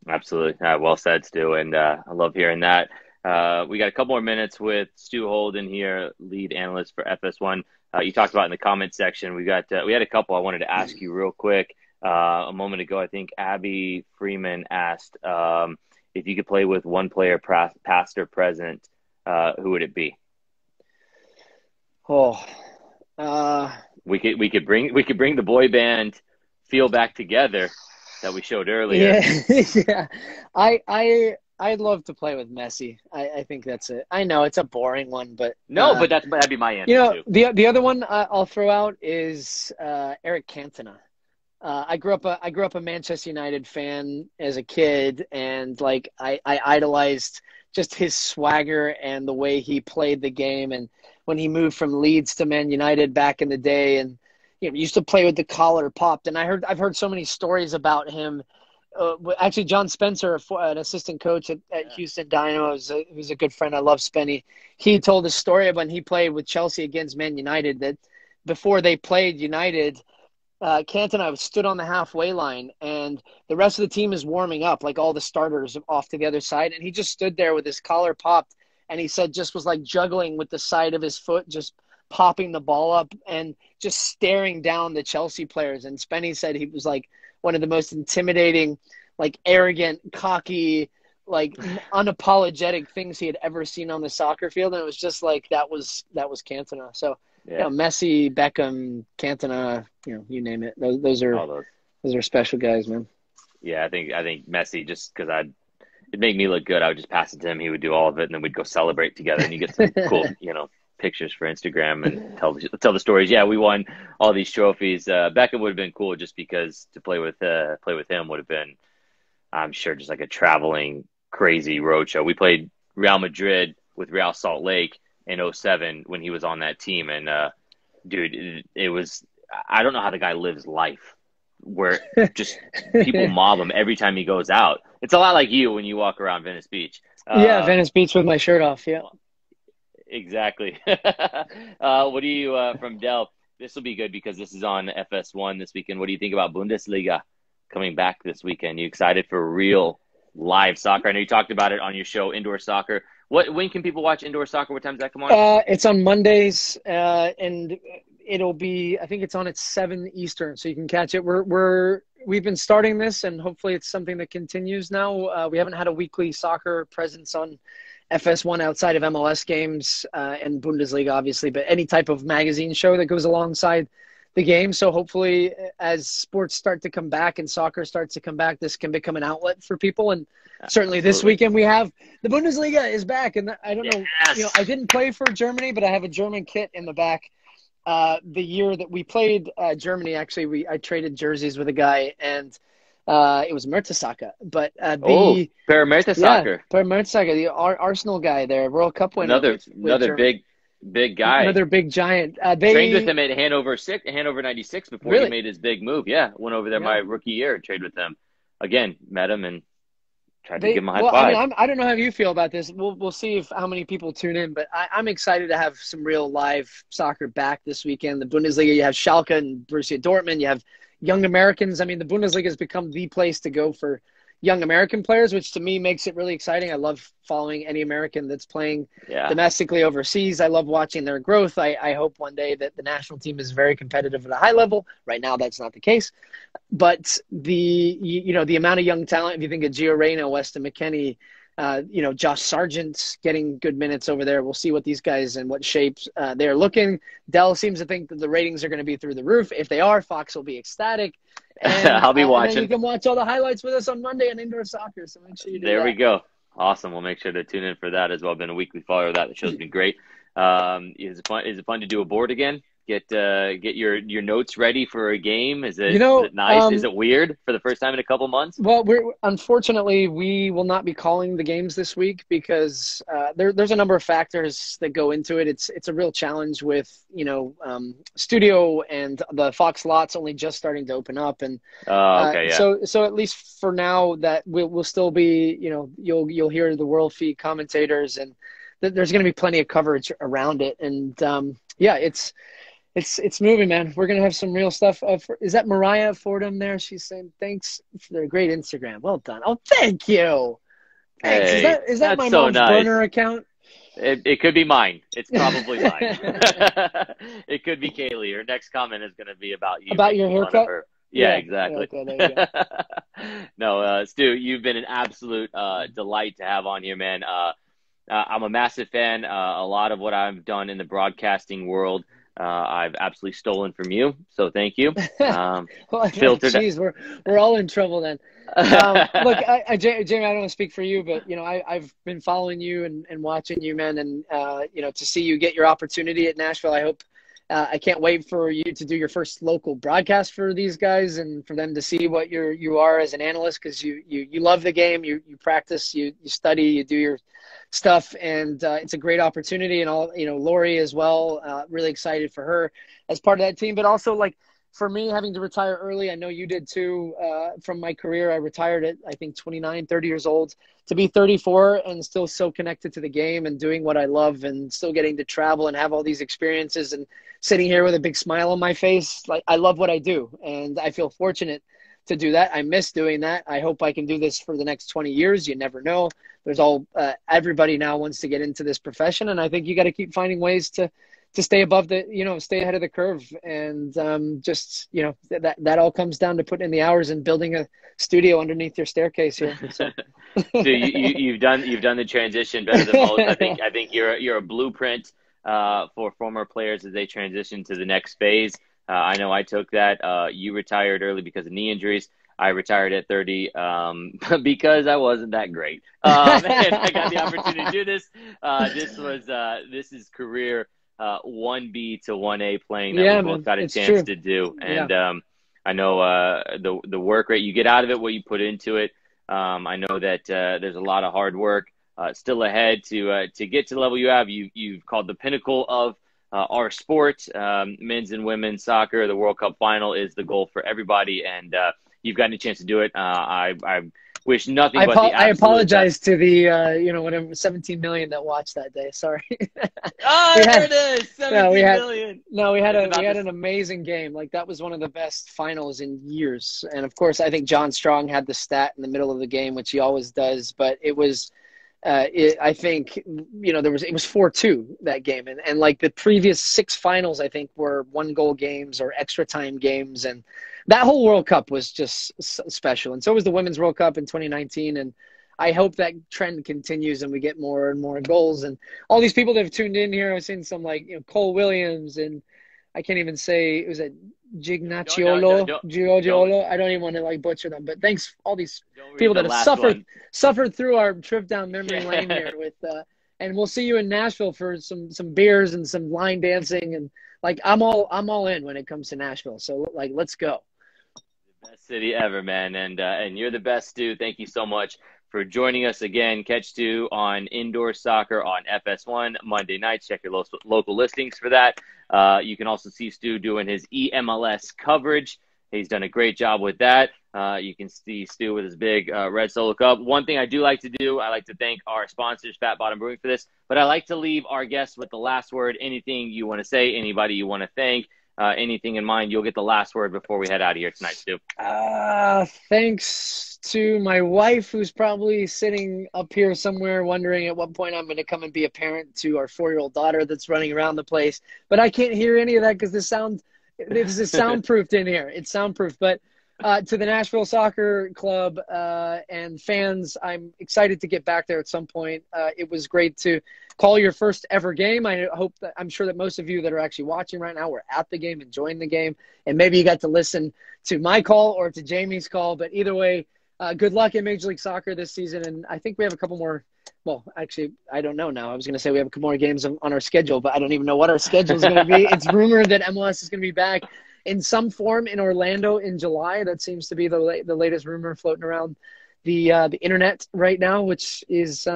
S1: Absolutely. Well said, Stu. And I love hearing that. We got a couple more minutes with Stu Holden here, lead analyst for FS1. You talked about in the comment section. We had a couple I wanted to ask you real quick. A moment ago, I think Abby Freeman asked if you could play with one player, past or present, who would it be?
S2: Oh, uh,
S1: We could bring the boy band feel back together that we showed earlier.
S2: yeah, yeah. I'd love to play with Messi. I think that's it. I know it's a boring one, but
S1: No, but that'd be my
S2: you
S1: answer
S2: know,
S1: too.
S2: the other one I'll throw out is Eric Cantona. I grew up a Manchester United fan as a kid, and like I idolized just his swagger and the way he played the game. And when he moved from Leeds to Man United back in the day, and used to play with the collar popped. And I've heard so many stories about him. Actually, John Spencer, an assistant coach at Houston Dynamo, who's a good friend. I love Spenny. He told a story of when he played with Chelsea against Man United that before they played United, Cantona stood on the halfway line, and the rest of the team is warming up, like all the starters off to the other side, and he just stood there with his collar popped, and he said just was like juggling with the side of his foot, just popping the ball up and just staring down the Chelsea players. And Spenny said he was like one of the most intimidating, like arrogant, cocky, like unapologetic things he had ever seen on the soccer field, and it was just like that was Cantona. So
S1: Yeah,
S2: Messi, Beckham, Cantona, you name it. Those
S1: all
S2: are
S1: those.
S2: special guys, man.
S1: Yeah, I think Messi, just because it'd make me look good. I would just pass it to him. He would do all of it, and then we'd go celebrate together. And you get some cool, pictures for Instagram and tell the stories. Yeah, we won all these trophies. Beckham would have been cool just because to play with him would have been, I'm sure, just like a traveling crazy road show. We played Real Madrid with Real Salt Lake in '07 when he was on that team, and dude, it was, I don't know how the guy lives life where just people mob him every time he goes out. It's a lot like you when you walk around Venice Beach.
S2: Yeah, Venice Beach with my shirt off. Yeah.
S1: Exactly. What do you from Dell? This will be good because this is on FS1 this weekend. What do you think about Bundesliga coming back this weekend? You excited for real live soccer? I know you talked about it on your show, Indoor Soccer. When can people watch Indoor Soccer? What time does that come on?
S2: It's on Mondays, and it'll be. I think it's on at 7 Eastern, so you can catch it. We've been starting this, and hopefully it's something that continues now. We haven't had a weekly soccer presence on FS1 outside of MLS games and Bundesliga, obviously, but any type of magazine show that goes alongside the game. So hopefully as sports start to come back and soccer starts to come back, this can become an outlet for people. And certainly this
S1: Absolutely.
S2: weekend we have the Bundesliga is back. And I don't know,
S1: Yes.
S2: I didn't play for Germany, but I have a German kit in the back. The year that we played Germany, actually, I traded jerseys with a guy, and it was Mertesacker. But
S1: Oh, Parameta Soccer.
S2: per Mertesacker, the Arsenal guy there, World Cup winner with
S1: Another
S2: Germany.
S1: big guy.
S2: Another big giant.
S1: Trained with him at Hanover 96 before he
S2: Really?
S1: made his big move. Yeah, went over there
S2: Yeah.
S1: my rookie year and traded with them. Again, met him and tried to give him a high
S2: I
S1: five.
S2: mean, I don't know how you feel about this. We'll see how many people tune in, but I'm excited to have some real live soccer back this weekend. The Bundesliga, you have Schalke and Borussia Dortmund. You have young Americans. I mean, the Bundesliga has become the place to go for young American players, which to me makes it really exciting. I love following any American that's playing
S1: Yeah.
S2: domestically overseas. I love watching their growth. I hope one day that the national team is very competitive at a high level. Right now, that's not the case. But the amount of young talent, if you think of Gio Reyna, Weston McKennie, Josh Sargent's getting good minutes over there. We'll see what these guys and what shapes they're looking. Dell seems to think that the ratings are going to be through the roof. If they are, Fox will be ecstatic. And,
S1: I'll be
S2: and then
S1: watching.
S2: you can watch all the highlights with us on Monday on Indoor Soccer. So make sure you do
S1: There
S2: that.
S1: we go. Awesome. We'll make sure to tune in for that as well. Been a weekly follower of that. The show's been great. Is it fun? Is it fun to do a board again? Get your notes ready for a game. Is it nice? Is it weird for the first time in a couple months?
S2: Well, unfortunately we will not be calling the games this week because there's a number of factors that go into it. It's a real challenge with studio and the Fox lots only just starting to open up, and
S1: Okay, yeah.
S2: so at least for now that we'll still be you'll hear the world feed commentators, and there's going to be plenty of coverage around it, and It's moving, man. We're gonna have some real stuff. Is that Mariah Fordham there? She's saying thanks for their great Instagram. Well done. Oh, thank you. Thanks.
S1: Hey,
S2: Is that
S1: that's
S2: my
S1: so
S2: mom's
S1: nice.
S2: burner account?
S1: It could be mine. It's probably mine. It could be Kaylee. Her next comment is going to be about you
S2: About your
S1: making fun of
S2: haircut?
S1: her. Yeah,
S2: Yeah.
S1: exactly.
S2: Okay, there you go.
S1: No, Stu, you've been an absolute delight to have on here, man. I'm a massive fan. A lot of what I've done in the broadcasting world, I've absolutely stolen from you. So thank you.
S2: Well,
S1: Filtered.
S2: geez, we're all in trouble then. Look, Jamie, I don't want to speak for you, but I've been following you and watching you, man, and to see you get your opportunity at Nashville. I hope I can't wait for you to do your first local broadcast for these guys and for them to see what you are as an analyst, because you love the game, you practice, you study, you do your stuff, and it's a great opportunity. And all Lori as well, really excited for her as part of that team, but also like. For me, having to retire early, I know you did too, from my career. I retired at, I think, 29, 30 years old. To be 34 and still so connected to the game and doing what I love and still getting to travel and have all these experiences and sitting here with a big smile on my face, like I love what I do. And I feel fortunate to do that. I miss doing that. I hope I can do this for the next 20 years. You never know. There's everybody now wants to get into this profession. And I think you got to keep finding ways to stay above stay ahead of the curve. And that all comes down to putting in the hours and building a studio underneath your staircase here. So.
S1: Dude, you've done the transition better than most. I think you're a blueprint for former players as they transition to the next phase. I know I took that. You retired early because of knee injuries. I retired at 30 because I wasn't that great. And I got the opportunity to do this. This is career 1B to 1A playing that we both got a chance to do. And I know the work rate you get out of it, what you put into it. I know that there's a lot of hard work still ahead to get to the level you have. You've called the pinnacle of our sport, men's and women's soccer. The World Cup final is the goal for everybody, and you've gotten a chance to do it. I wish nothing but the absolute
S2: I apologize
S1: best.
S2: to the whatever 17 million that watched that day. Sorry.
S1: There it is. 17 million.
S2: No, we had an amazing game. Like, that was one of the best finals in years. And of course, I think John Strong had the stat in the middle of the game, which he always does. But it was, I think, it was 4-2 that game. And like the previous 6 finals, I think, were 1-goal games or extra time games. And that whole World Cup was just special. And so was the Women's World Cup in 2019. And I hope that trend continues and we get more and more goals. And all these people that have tuned in here, I've seen some Cole Williams, and I can't even say, it was a Gignacciolo, Giorgiolo. I don't even want to butcher them, but thanks all these people that have suffered through our trip down memory lane here with, and we'll see you in Nashville for some beers and some line dancing. And I'm all in when it comes to Nashville. So let's go.
S1: The best city ever, man. And you're the best, Stu. Thank you so much for joining us again. Catch Stu on Indoor Soccer on FS1 Monday nights. Check your local listings for that. You can also see Stu doing his EMLS coverage. He's done a great job with that. You can see Stu with his big red Solo Cup. One thing I do like to do, I like to thank our sponsors, Fat Bottom Brewing, for this. But I like to leave our guests with the last word. Anything you want to say, anybody you want to thank, anything in mind, you'll get the last word before we head out of here tonight, Stu.
S2: Thanks to my wife, who's probably sitting up here somewhere wondering at what point I'm going to come and be a parent to our 4-year-old daughter that's running around the place. But I can't hear any of that because this is soundproofed in here. It's soundproof. But to the Nashville Soccer Club and fans, I'm excited to get back there at some point. It was great to call your first ever game. I'm sure that most of you that are actually watching right now were at the game, enjoying the game, and maybe you got to listen to my call or to Jamie's call. But either way, good luck in Major League Soccer this season. And I think we have a couple more. Well, actually, I don't know now. I was going to say we have a couple more games on our schedule, but I don't even know what our schedule is going to be. It's rumored that MLS is going to be back in some form in Orlando in July. That seems to be the latest rumor floating around the internet right now, which is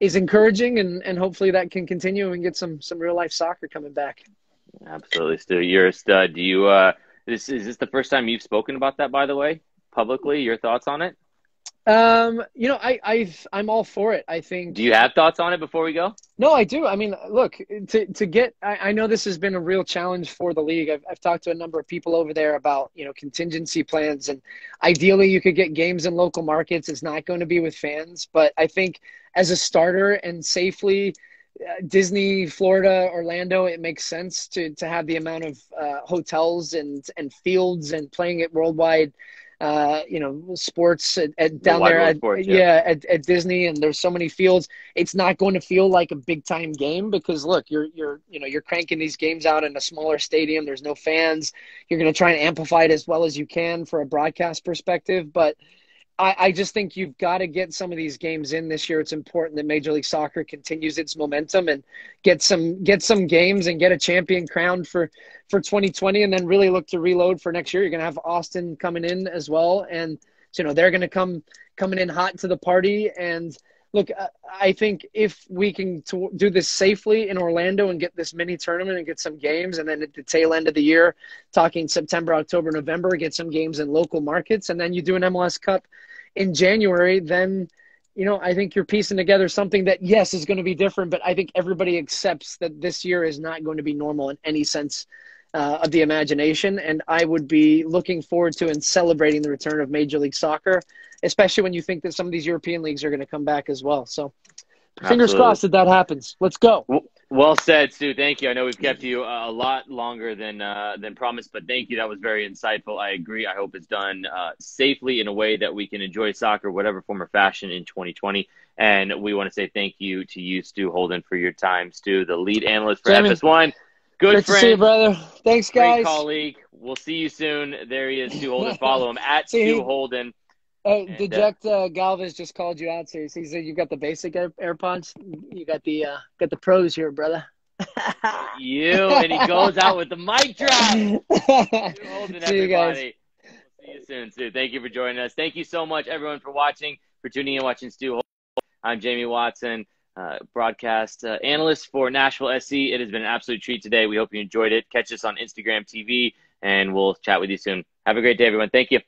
S2: encouraging, and hopefully that can continue and get some real life soccer coming back.
S1: Absolutely, Stu. You're a stud. Is this the first time you've spoken about that, by the way, publicly? Your thoughts on it?
S2: I'm all for it. I think.
S1: Do you have thoughts on it before we go?
S2: No, I do. I mean, look, to get, I know this has been a real challenge for the league. I've talked to a number of people over there about, contingency plans, and ideally you could get games in local markets. It's not going to be with fans, but I think as a starter and safely, Disney, Florida, Orlando, it makes sense to have the amount of hotels and fields and playing it worldwide. Sports down there at,
S1: Sports,
S2: yeah, at Disney, and there's so many fields. It's not going to feel like a big time game because look, you're cranking these games out in a smaller stadium. There's no fans. You're going to try and amplify it as well as you can for a broadcast perspective, but I just think you've got to get some of these games in this year. It's important that Major League Soccer continues its momentum and get some games and get a champion crowned for 2020, and then really look to reload for next year. You're going to have Austin coming in as well, and they're going to coming in hot to the party. And look, I think if we can do this safely in Orlando and get this mini tournament and get some games, and then at the tail end of the year, talking September, October, November, get some games in local markets, and then you do an MLS Cup in January, then, I think you're piecing together something that, yes, is going to be different, but I think everybody accepts that this year is not going to be normal in any sense of the imagination. And I would be looking forward to and celebrating the return of Major League Soccer, especially when you think that some of these European leagues are going to come back as well. So fingers crossed that happens. Let's go.
S1: Well said, Stu. Thank you. I know we've kept you a lot longer than promised, but thank you. That was very insightful. I agree. I hope it's done safely in a way that we can enjoy soccer, whatever form or fashion, in 2020. And we want to say thank you to you, Stu Holden, for your time. Stu, the lead analyst for
S2: Jamie,
S1: FS1. Good friend.
S2: To see you, brother. Thanks, guys.
S1: Great colleague. We'll see you soon. There he is, Stu Holden. Follow him at Stu Holden.
S2: Deject Galvez just called you out, so he said you got the basic AirPods. You got the pros here, brother.
S1: And he goes out with the mic drop. Stu Holden,
S2: see you guys.
S1: We'll see you soon, Stu. Thank you for joining us. Thank you so much, everyone, for watching, for tuning in, watching Stu Holden. I'm Jamie Watson, broadcast analyst for Nashville SC. It has been an absolute treat today. We hope you enjoyed it. Catch us on Instagram TV, and we'll chat with you soon. Have a great day, everyone. Thank you.